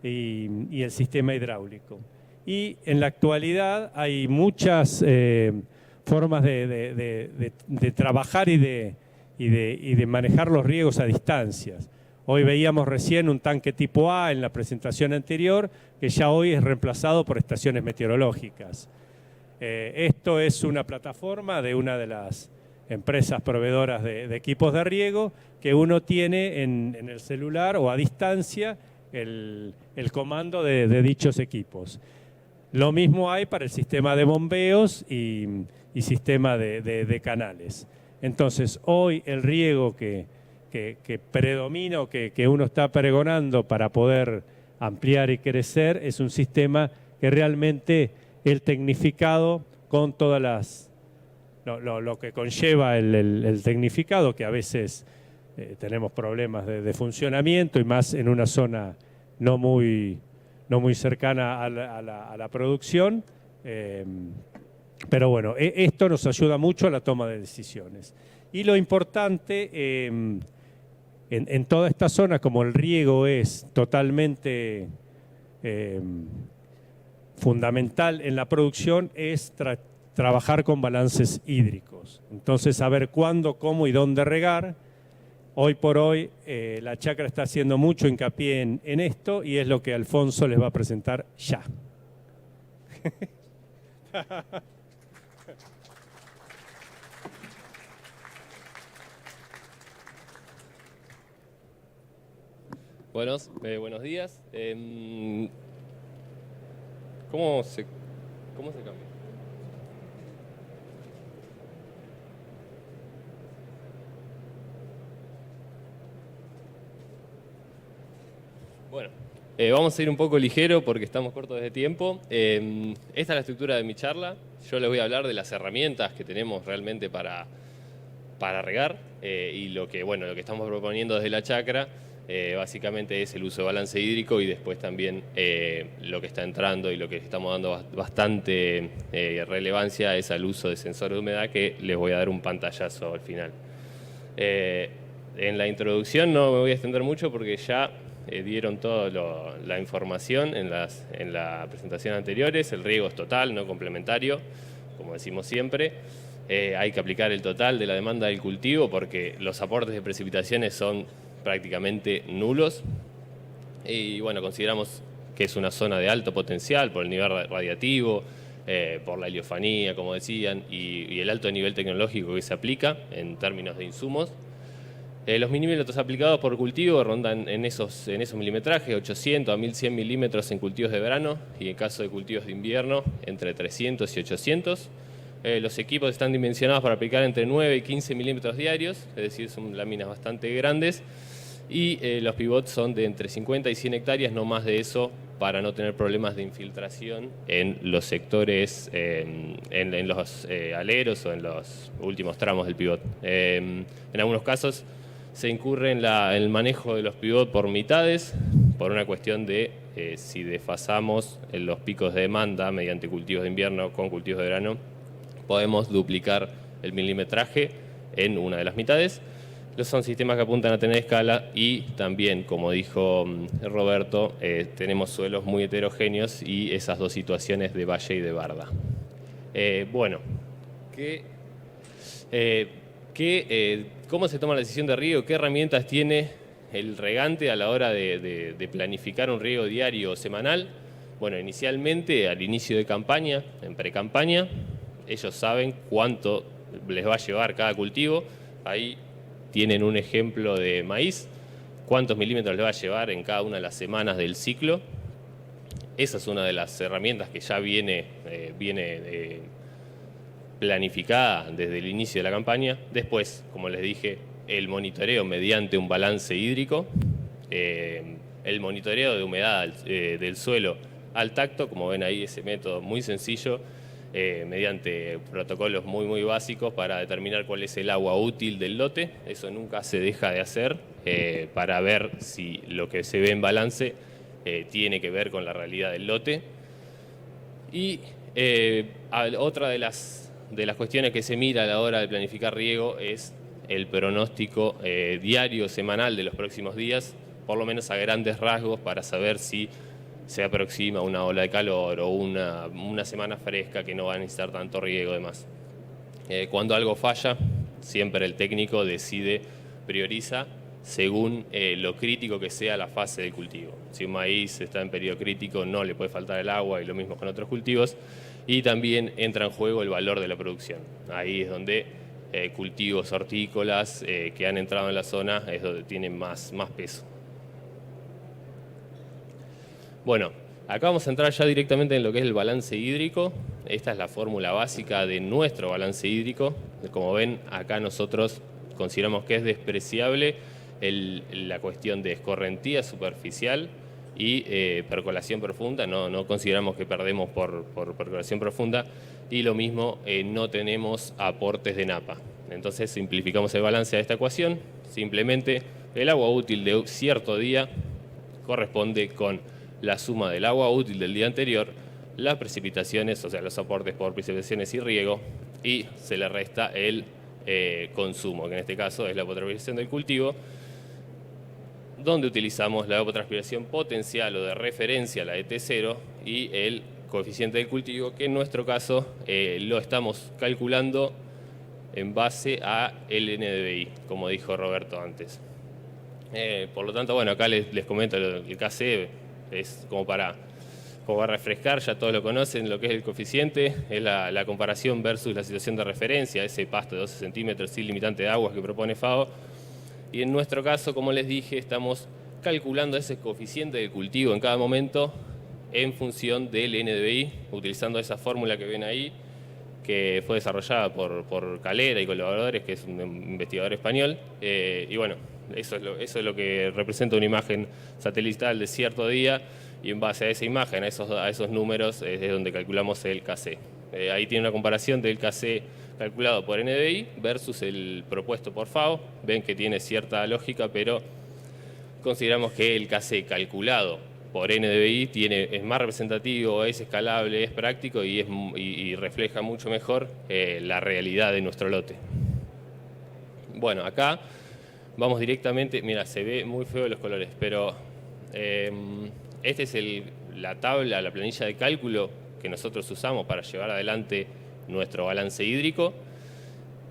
y el sistema hidráulico. Y en la actualidad hay muchas formas de trabajar y de manejar los riegos a distancias. Hoy veíamos recién un tanque tipo A en la presentación anterior, que ya hoy es reemplazado por estaciones meteorológicas. Esto es una plataforma de una de las empresas proveedoras de equipos de riego, que uno tiene en el celular o a distancia el comando de dichos equipos. Lo mismo hay para el sistema de bombeos y sistema de canales. Entonces, hoy el riego que predomina o que uno está pregonando para poder ampliar y crecer es un sistema que realmente el tecnificado, con todas lo que conlleva el tecnificado, que a veces tenemos problemas de funcionamiento y más en una zona no muy cercana a la producción, pero bueno, esto nos ayuda mucho a la toma de decisiones. Y lo importante, en toda esta zona, como el riego es totalmente fundamental en la producción, es trabajar con balances hídricos. Entonces, saber cuándo, cómo y dónde regar. Hoy por hoy la chacra está haciendo mucho hincapié en esto, y es lo que Alfonso les va a presentar ya. Buenos días. ¿Cómo se cambia? Bueno, vamos a ir un poco ligero porque estamos cortos de tiempo. Esta es la estructura de mi charla. Yo les voy a hablar de las herramientas que tenemos realmente para regar, y lo que estamos proponiendo desde la chacra. Básicamente es el uso de balance hídrico, y después también lo que está entrando y lo que estamos dando bastante relevancia es al uso de sensores de humedad, que les voy a dar un pantallazo al final. En la introducción no me voy a extender mucho porque ya dieron toda la información en la presentación anteriores. El riego es total, no complementario, como decimos siempre. Hay que aplicar el total de la demanda del cultivo porque los aportes de precipitaciones son prácticamente nulos, y bueno, consideramos que es una zona de alto potencial por el nivel radiativo, por la heliofanía, como decían, y el alto nivel tecnológico que se aplica en términos de insumos. Los milímetros aplicados por cultivo rondan en esos milimetrajes, 800 a 1100 milímetros en cultivos de verano, y en caso de cultivos de invierno, entre 300 y 800. Los equipos están dimensionados para aplicar entre 9 y 15 milímetros diarios, es decir, son láminas bastante grandes, y los pivots son de entre 50 y 100 hectáreas, no más de eso, para no tener problemas de infiltración en los sectores, en los aleros o en los últimos tramos del pivot. En algunos casos se incurre en el manejo de los pivots por mitades, por una cuestión de si desfasamos en los picos de demanda mediante cultivos de invierno con cultivos de verano, podemos duplicar el milimetraje en una de las mitades. Son sistemas que apuntan a tener escala, y también, como dijo Roberto, tenemos suelos muy heterogéneos y esas dos situaciones de valle y de barda. ¿Cómo se toma la decisión de riego? ¿Qué herramientas tiene el regante a la hora de planificar un riego diario o semanal. Bueno, inicialmente, al inicio de campaña, en pre-campaña, ellos saben cuánto les va a llevar cada cultivo. Ahí tienen un ejemplo de maíz, cuántos milímetros les va a llevar en cada una de las semanas del ciclo. Esa es una de las herramientas que ya viene planificada desde el inicio de la campaña. Después, como les dije, el monitoreo mediante un balance hídrico, el monitoreo de humedad del suelo al tacto, como ven ahí, ese método muy sencillo, mediante protocolos muy básicos para determinar cuál es el agua útil del lote. Eso nunca se deja de hacer para ver si lo que se ve en balance tiene que ver con la realidad del lote. Y otra de las cuestiones que se mira a la hora de planificar riego es el pronóstico diario, semanal de los próximos días, por lo menos a grandes rasgos, para saber si se aproxima una ola de calor o una semana fresca que no va a necesitar tanto riego y demás. Cuando algo falla, siempre el técnico prioriza según lo crítico que sea la fase del cultivo. Si un maíz está en periodo crítico, no le puede faltar el agua, y lo mismo con otros cultivos. Y también entra en juego el valor de la producción. Ahí es donde cultivos hortícolas que han entrado en la zona es donde tienen más peso. Bueno, acá vamos a entrar ya directamente en lo que es el balance hídrico. Esta es la fórmula básica de nuestro balance hídrico. Como ven, acá nosotros consideramos que es despreciable la cuestión de escorrentía superficial y percolación profunda. No consideramos que perdemos por percolación profunda, y lo mismo, no tenemos aportes de napa. Entonces simplificamos el balance de esta ecuación. Simplemente el agua útil de cierto día corresponde con la suma del agua útil del día anterior, las precipitaciones, o sea, los aportes por precipitaciones y riego, y se le resta el consumo, que en este caso es la evapotranspiración del cultivo, donde utilizamos la evapotranspiración potencial o de referencia, la ET0, y el coeficiente del cultivo, que en nuestro caso lo estamos calculando en base a el NDVI, como dijo Roberto antes. Por lo tanto, bueno, acá les comento el KC. Es como para refrescar, ya todos lo conocen, lo que es el coeficiente, es la comparación versus la situación de referencia, ese pasto de 12 centímetros sin limitante de aguas que propone FAO. Y en nuestro caso, como les dije, estamos calculando ese coeficiente de cultivo en cada momento en función del NDVI, utilizando esa fórmula que ven ahí, que fue desarrollada por Calera y colaboradores, que es un investigador español. Y bueno, eso es lo que representa una imagen satelital de cierto día, y en base a esa imagen, a esos números, es donde calculamos el KC. Ahí tiene una comparación del KC calculado por NDVI versus el propuesto por FAO. Ven que tiene cierta lógica, pero consideramos que el KC calculado por NDVI es más representativo, es escalable, es práctico y refleja mucho mejor la realidad de nuestro lote. Bueno, acá vamos directamente, mira, se ve muy feo los colores, pero esta es la tabla, la planilla de cálculo que nosotros usamos para llevar adelante nuestro balance hídrico,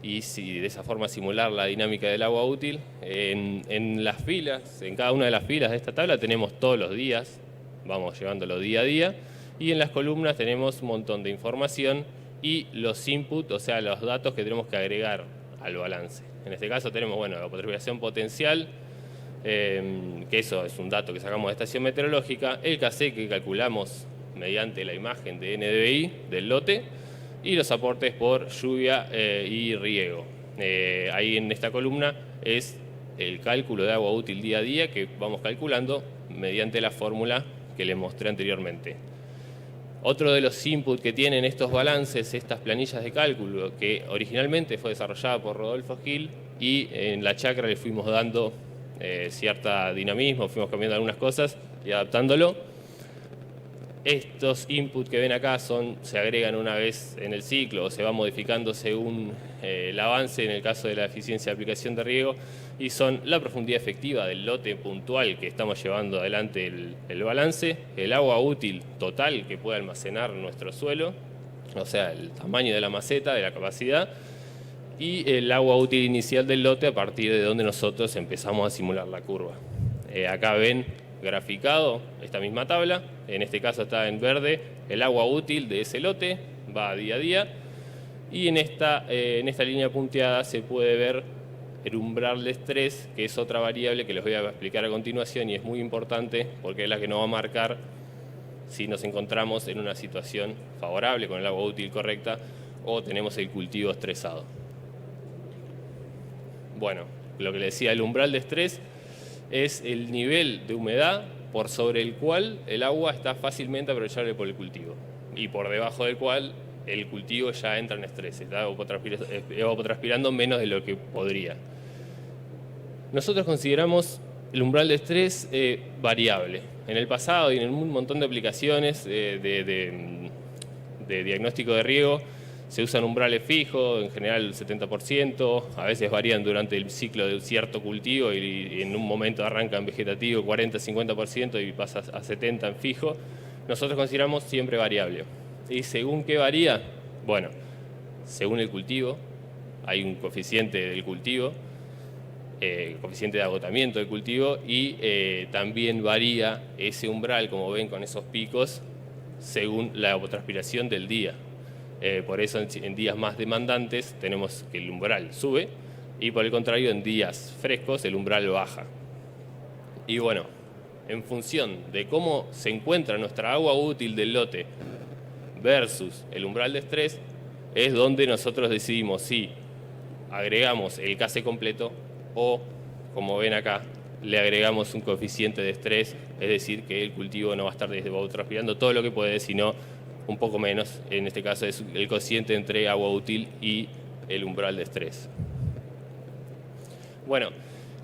y de esa forma simular la dinámica del agua útil. En las filas, en cada una de las filas de esta tabla tenemos todos los días, vamos llevándolo día a día, y en las columnas tenemos un montón de información y los inputs, o sea, los datos que tenemos que agregar al balance. En este caso tenemos, bueno, la evapotranspiración potencial, que eso es un dato que sacamos de estación meteorológica, el KC que calculamos mediante la imagen de NDVI del lote, y los aportes por lluvia y riego. Ahí en esta columna es el cálculo de agua útil día a día que vamos calculando mediante la fórmula que les mostré anteriormente. Otro de los inputs que tienen estos balances, estas planillas de cálculo, que originalmente fue desarrollada por Rodolfo Gil, y en la chacra le fuimos dando cierto dinamismo, fuimos cambiando algunas cosas y adaptándolo. Estos inputs que ven acá se agregan una vez en el ciclo, o se va modificando según el avance en el caso de la eficiencia de aplicación de riego, y son la profundidad efectiva del lote puntual que estamos llevando adelante el balance, el agua útil total que puede almacenar nuestro suelo, o sea, el tamaño de la maceta, de la capacidad, y el agua útil inicial del lote a partir de donde nosotros empezamos a simular la curva. Acá ven graficado esta misma tabla, en este caso está en verde el agua útil de ese lote, va día a día, y en esta línea punteada se puede ver el umbral de estrés, que es otra variable que les voy a explicar a continuación y es muy importante porque es la que nos va a marcar si nos encontramos en una situación favorable con el agua útil correcta o tenemos el cultivo estresado. Bueno, lo que les decía, el umbral de estrés es el nivel de humedad por sobre el cual el agua está fácilmente aprovechable por el cultivo y por debajo del cual el cultivo ya entra en estrés, está evapotranspirando menos de lo que podría. Nosotros consideramos el umbral de estrés variable. En el pasado y en un montón de aplicaciones de diagnóstico de riego se usan umbrales fijos, en general el 70%, a veces varían durante el ciclo de cierto cultivo y en un momento arranca en vegetativo 40-50% y pasa a 70% en fijo. Nosotros consideramos siempre variable. ¿Y según qué varía? Bueno, según el cultivo, hay un coeficiente del cultivo, coeficiente de agotamiento del cultivo y también varía ese umbral, como ven con esos picos, según la evapotranspiración del día. Por eso en días más demandantes tenemos que el umbral sube y por el contrario en días frescos el umbral baja. Y bueno, en función de cómo se encuentra nuestra agua útil del lote versus el umbral de estrés, es donde nosotros decidimos si agregamos el case completo o, como ven acá, le agregamos un coeficiente de estrés, es decir, que el cultivo no va a estar transpirando todo lo que puede, sino un poco menos. En este caso es el cociente entre agua útil y el umbral de estrés. Bueno,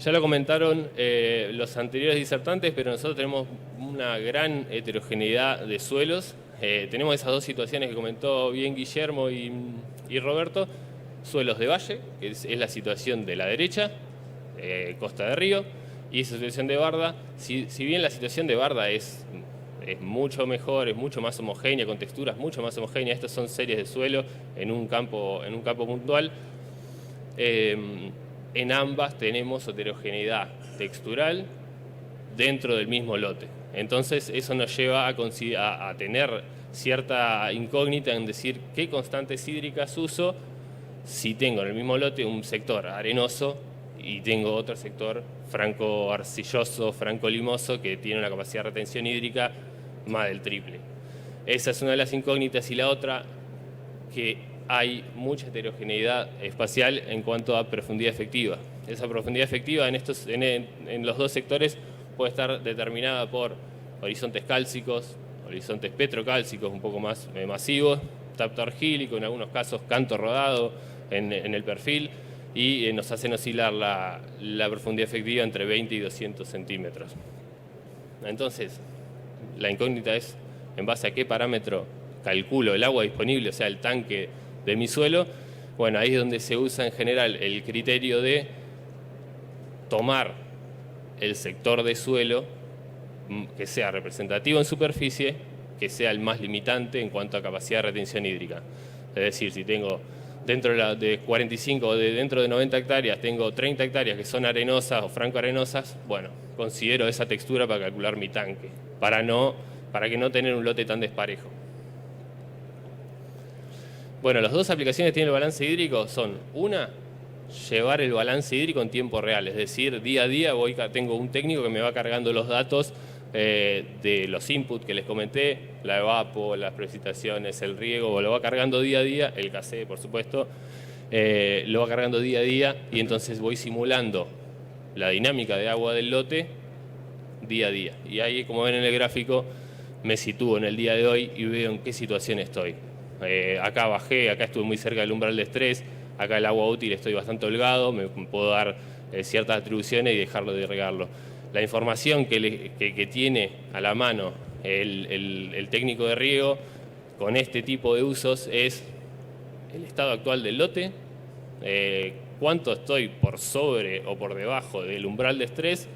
ya lo comentaron los anteriores disertantes, pero nosotros tenemos una gran heterogeneidad de suelos. Tenemos esas dos situaciones que comentó bien Guillermo y Roberto. Suelos de valle, que es la situación de la derecha, costa de río, y esa situación de barda. Si bien la situación de barda es mucho mejor, es mucho más homogénea, con texturas mucho más homogéneas, estas son series de suelo en un campo puntual, en ambas tenemos heterogeneidad textural dentro del mismo lote. Entonces eso nos lleva a tener cierta incógnita en decir qué constantes hídricas uso si tengo en el mismo lote un sector arenoso y tengo otro sector franco-arcilloso, franco-limoso, que tiene una capacidad de retención hídrica más del triple. Esa es una de las incógnitas, y la otra, que hay mucha heterogeneidad espacial en cuanto a profundidad efectiva. Esa profundidad efectiva en los dos sectores puede estar determinada por horizontes cálcicos, horizontes petrocálcicos un poco más masivos, tapto argílico, en algunos casos canto rodado en el perfil, y nos hacen oscilar la profundidad efectiva entre 20 y 200 centímetros. Entonces, la incógnita es en base a qué parámetro calculo el agua disponible, o sea, el tanque de mi suelo. Bueno, ahí es donde se usa en general el criterio de tomar el sector de suelo que sea representativo en superficie, que sea el más limitante en cuanto a capacidad de retención hídrica. Es decir, si tengo dentro de 45 o dentro de 90 hectáreas, tengo 30 hectáreas que son arenosas o francoarenosas, bueno, considero esa textura para calcular mi tanque, para que no tener un lote tan desparejo. Bueno, las dos aplicaciones que tiene el balance hídrico son, una, llevar el balance hídrico en tiempo real, es decir, día a día tengo un técnico que me va cargando los datos de los inputs que les comenté, la evapo, las precipitaciones, el riego, lo va cargando día a día, el casé, por supuesto, lo va cargando día a día, y entonces voy simulando la dinámica de agua del lote día a día. Y ahí, como ven en el gráfico, me sitúo en el día de hoy y veo en qué situación estoy. Acá bajé, acá estuve muy cerca del umbral de estrés, acá el agua útil estoy bastante holgado, me puedo dar ciertas atribuciones y dejarlo de regarlo. La información que tiene a la mano el técnico de riego con este tipo de usos es el estado actual del lote, cuánto estoy por sobre o por debajo del umbral de estrés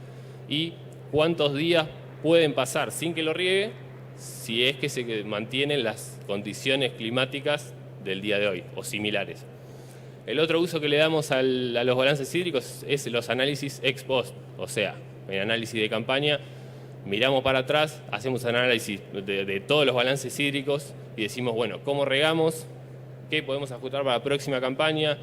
y cuántos días pueden pasar sin que lo riegue si es que se mantienen las condiciones climáticas del día de hoy o similares. El otro uso que le damos a los balances hídricos es los análisis ex post, o sea, en análisis de campaña, miramos para atrás, hacemos análisis de todos los balances hídricos y decimos, bueno, ¿cómo regamos? ¿Qué podemos ajustar para la próxima campaña?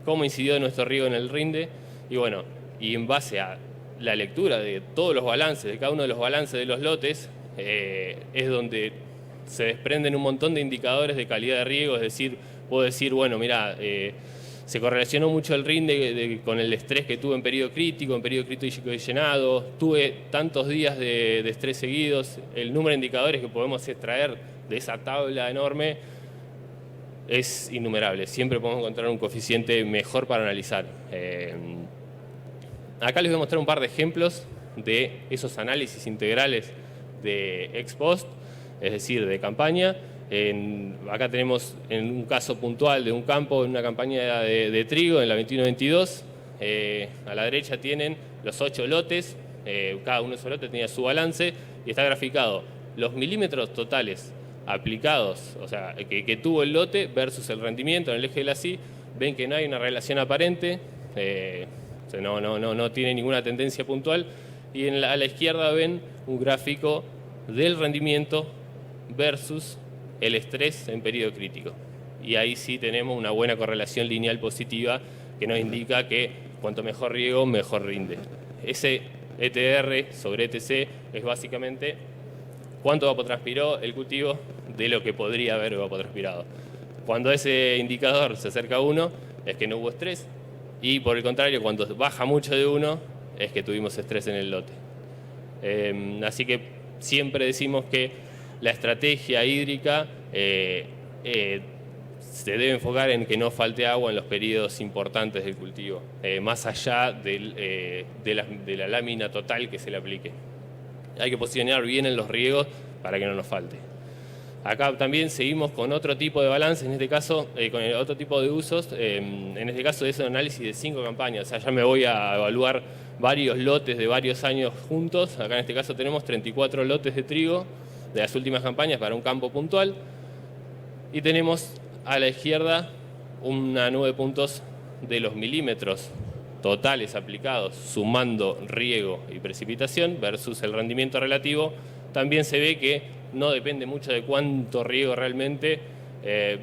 ¿Cómo incidió nuestro riego en el rinde? Y bueno, y en base a la lectura de todos los balances, de cada uno de los balances de los lotes, es donde se desprenden un montón de indicadores de calidad de riego, es decir, puedo decir, bueno, mira, se correlacionó mucho el rinde con el estrés que tuve en periodo crítico y llenado, tuve tantos días de estrés seguidos, el número de indicadores que podemos extraer de esa tabla enorme es innumerable, siempre podemos encontrar un coeficiente mejor para analizar. Acá les voy a mostrar un par de ejemplos de esos análisis integrales de ex post, es decir, de campaña. Acá tenemos en un caso puntual de un campo, en una campaña de trigo en la 21-22. A la derecha tienen los 8 lotes, cada uno de esos lotes tenía su balance y está graficado los milímetros totales aplicados, o sea, que tuvo el lote versus el rendimiento en el eje de la CI. Ven que no hay una relación aparente, no tiene ninguna tendencia puntual. Y a la izquierda ven un gráfico del rendimiento versus el estrés en periodo crítico. Y ahí sí tenemos una buena correlación lineal positiva que nos indica que cuanto mejor riego, mejor rinde. Ese ETR sobre ETC es básicamente cuánto evapotranspiró el cultivo de lo que podría haber evapotranspirado. Cuando ese indicador se acerca a 1 es que no hubo estrés, y por el contrario, cuando baja mucho de 1 es que tuvimos estrés en el lote. Así que siempre decimos que la estrategia hídrica se debe enfocar en que no falte agua en los periodos importantes del cultivo, más allá de la lámina total que se le aplique. Hay que posicionar bien en los riegos para que no nos falte. Acá también seguimos con otro tipo de balance, en este caso con el otro tipo de usos. En este caso es un análisis de 5 campañas, o sea, ya me voy a evaluar varios lotes de varios años juntos. Acá en este caso tenemos 34 lotes de trigo de las últimas campañas para un campo puntual. Y tenemos a la izquierda una nube de puntos de los milímetros totales aplicados, sumando riego y precipitación versus el rendimiento relativo. También se ve que no depende mucho de cuánto riego realmente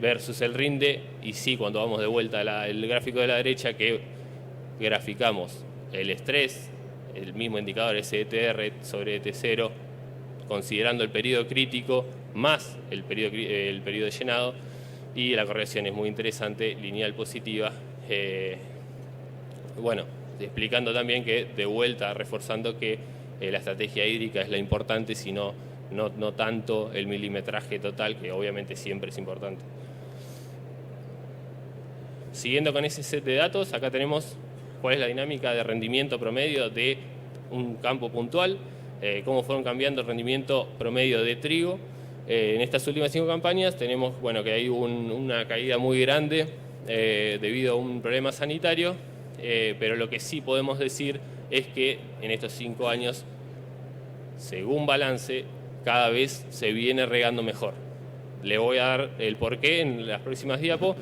versus el rinde. Y sí, cuando vamos de vuelta al gráfico de la derecha, que graficamos el estrés, el mismo indicador SETR sobre ET0, considerando el periodo crítico más el periodo de llenado, y la correlación es muy interesante, lineal positiva. Bueno, explicando también que, de vuelta, reforzando que la estrategia hídrica es la importante, sino no tanto el milimetraje total, que obviamente siempre es importante. Siguiendo con ese set de datos, acá tenemos cuál es la dinámica de rendimiento promedio de un campo puntual, cómo fueron cambiando el rendimiento promedio de trigo. En estas últimas 5 campañas tenemos que hay una caída muy grande debido a un problema sanitario, pero lo que sí podemos decir es que en estos 5 años, según balance, cada vez se viene regando mejor. Le voy a dar el porqué en las próximas diapos,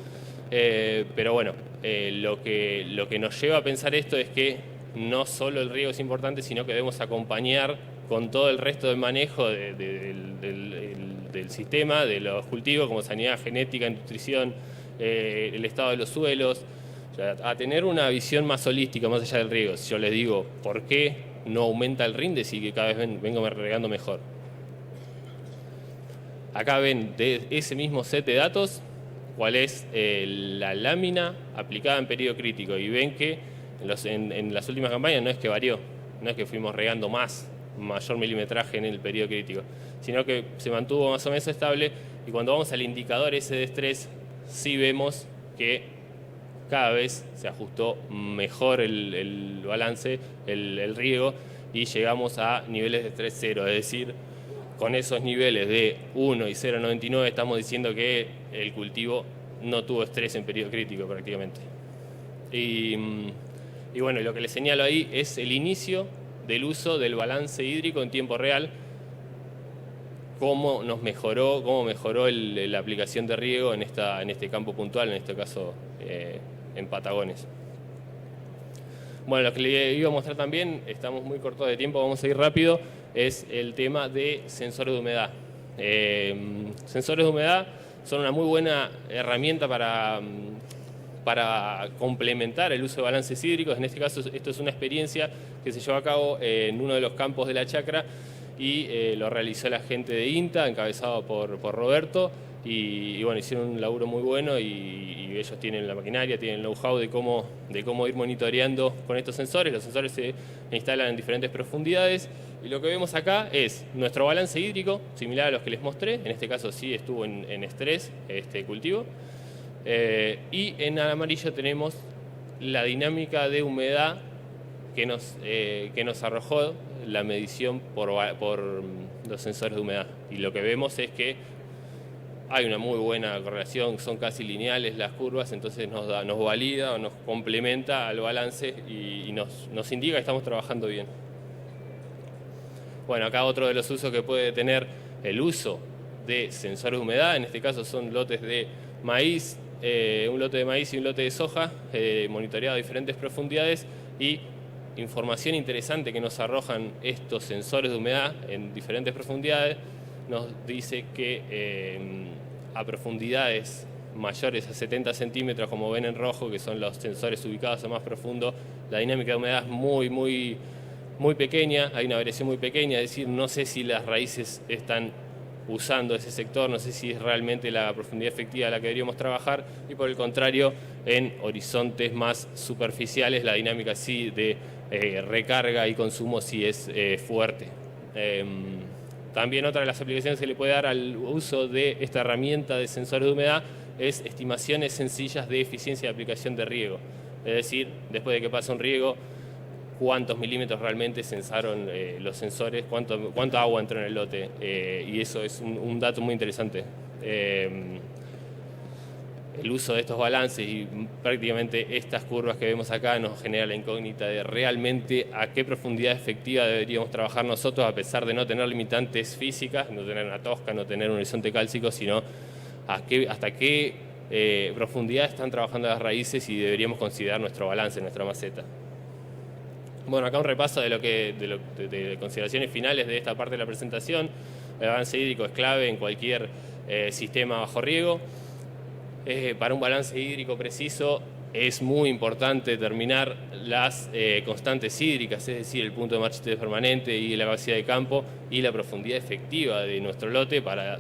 pero bueno, lo que nos lleva a pensar esto es que no solo el riego es importante, sino que debemos acompañar con todo el resto del manejo del sistema, de los cultivos, como sanidad genética, nutrición, el estado de los suelos, o sea, a tener una visión más holística, más allá del riego. Si yo les digo, ¿por qué no aumenta el rinde si que cada vez vengo regando mejor? Acá ven de ese mismo set de datos cuál es la lámina aplicada en periodo crítico, y ven que en las últimas campañas no es que varió, no es que fuimos regando mayor milimetraje en el periodo crítico, sino que se mantuvo más o menos estable. Y cuando vamos al indicador ese de estrés, sí vemos que cada vez se ajustó mejor el balance, el riego, y llegamos a niveles de estrés 0, es decir, con esos niveles de 1 y 0,99 estamos diciendo que el cultivo no tuvo estrés en periodo crítico prácticamente. Y bueno, lo que les señalo ahí es el inicio del uso del balance hídrico en tiempo real, cómo mejoró la aplicación de riego en este campo puntual, en este caso en patagones. Bueno, lo que le iba a mostrar también, estamos muy cortos de tiempo, vamos a ir rápido, es el tema de sensores de humedad. Sensores de humedad son una muy buena herramienta para complementar el uso de balances hídricos. En este caso, esto es una experiencia que se llevó a cabo en uno de los campos de la chacra y lo realizó la gente de INTA, encabezado por Roberto, y bueno, hicieron un laburo muy bueno y ellos tienen la maquinaria, tienen el know-how de cómo ir monitoreando con estos sensores. Los sensores se instalan en diferentes profundidades y lo que vemos acá es nuestro balance hídrico, similar a los que les mostré. En este caso sí estuvo en estrés este cultivo. Y en amarillo tenemos la dinámica de humedad que nos arrojó la medición por los sensores de humedad. Y lo que vemos es que hay una muy buena correlación, son casi lineales las curvas, entonces nos valida o nos complementa al balance y nos indica que estamos trabajando bien. Bueno, acá otro de los usos que puede tener el uso de sensores de humedad, en este caso son lotes de maíz, un lote de maíz y un lote de soja, monitoreado a diferentes profundidades, y información interesante que nos arrojan estos sensores de humedad en diferentes profundidades nos dice que a profundidades mayores a 70 centímetros, como ven en rojo, que son los sensores ubicados a más profundo, la dinámica de humedad es muy pequeña, hay una variación muy pequeña, es decir, no sé si las raíces están usando ese sector, no sé si es realmente la profundidad efectiva a la que deberíamos trabajar, y por el contrario, en horizontes más superficiales la dinámica sí de recarga y consumo sí es fuerte. También otra de las aplicaciones que le puede dar al uso de esta herramienta de sensores de humedad es estimaciones sencillas de eficiencia de aplicación de riego. Es decir, después de que pasa un riego, cuántos milímetros realmente sensaron los sensores, cuánta agua entró en el lote, y eso es un dato muy interesante. El uso de estos balances y prácticamente estas curvas que vemos acá nos genera la incógnita de realmente a qué profundidad efectiva deberíamos trabajar nosotros, a pesar de no tener limitantes físicas, no tener una tosca, no tener un horizonte cálcico, sino hasta qué profundidad están trabajando las raíces y deberíamos considerar nuestro balance, nuestra maceta. Bueno, acá un repaso de consideraciones finales de esta parte de la presentación. El balance hídrico es clave en cualquier sistema bajo riego. Para un balance hídrico preciso es muy importante determinar las constantes hídricas, es decir, el punto de marchitez permanente y la capacidad de campo y la profundidad efectiva de nuestro lote para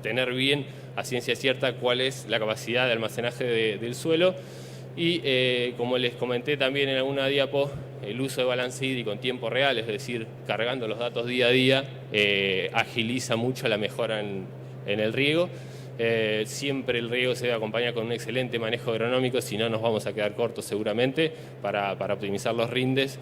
tener bien a ciencia cierta cuál es la capacidad de almacenaje del suelo. Y como les comenté también en alguna diapo, el uso de balance hídrico en tiempo real, es decir, cargando los datos día a día, agiliza mucho la mejora en el riego. Siempre el riego se debe acompañar con un excelente manejo agronómico, si no nos vamos a quedar cortos seguramente para optimizar los rindes.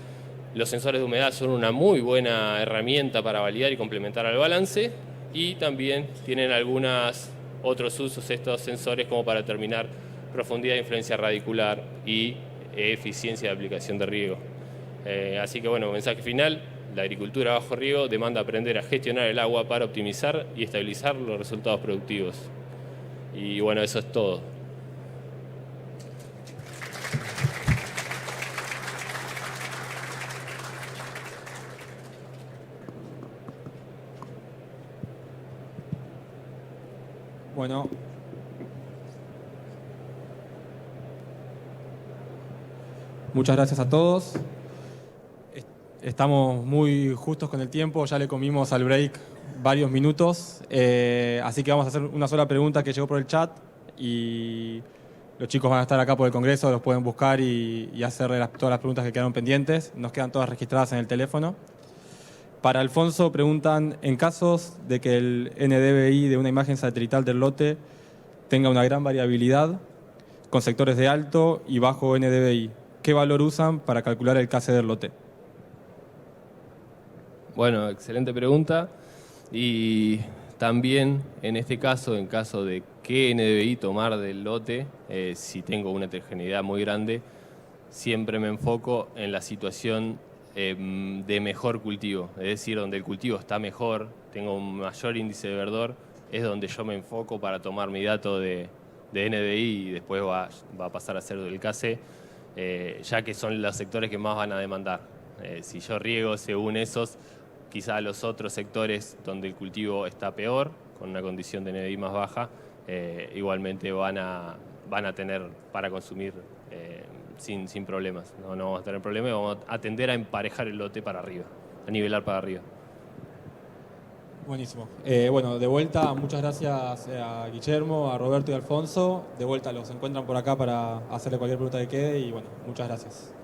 Los sensores de humedad son una muy buena herramienta para validar y complementar al balance, y también tienen algunos otros usos estos sensores como para determinar profundidad de influencia radicular y eficiencia de aplicación de riego. Así que bueno, mensaje final: la agricultura bajo riego demanda aprender a gestionar el agua para optimizar y estabilizar los resultados productivos. Y bueno, eso es todo. Bueno. Muchas gracias a todos. Estamos muy justos con el tiempo, ya le comimos al break varios minutos, así que vamos a hacer una sola pregunta que llegó por el chat y los chicos van a estar acá por el Congreso, los pueden buscar y hacerle todas las preguntas que quedaron pendientes. Nos quedan todas registradas en el teléfono. Para Alfonso preguntan, en casos de que el NDVI de una imagen satelital del lote tenga una gran variabilidad, con sectores de alto y bajo NDVI, ¿qué valor usan para calcular el KC del lote? Bueno, excelente pregunta. Y también en este caso, en caso de qué NDVI tomar del lote, si tengo una heterogeneidad muy grande, siempre me enfoco en la situación de mejor cultivo, es decir, donde el cultivo está mejor, tengo un mayor índice de verdor, es donde yo me enfoco para tomar mi dato de de NDI y después va a pasar a ser del CASE, ya que son los sectores que más van a demandar. Si yo riego según esos, quizá los otros sectores donde el cultivo está peor, con una condición de NDI más baja, igualmente van a tener para consumir sin problemas. No vamos a tener problemas, vamos a tender a emparejar el lote para arriba, a nivelar para arriba. Buenísimo. Bueno, de vuelta, muchas gracias a Guillermo, a Roberto y a Alfonso. De vuelta los encuentran por acá para hacerle cualquier pregunta que quede y bueno, muchas gracias.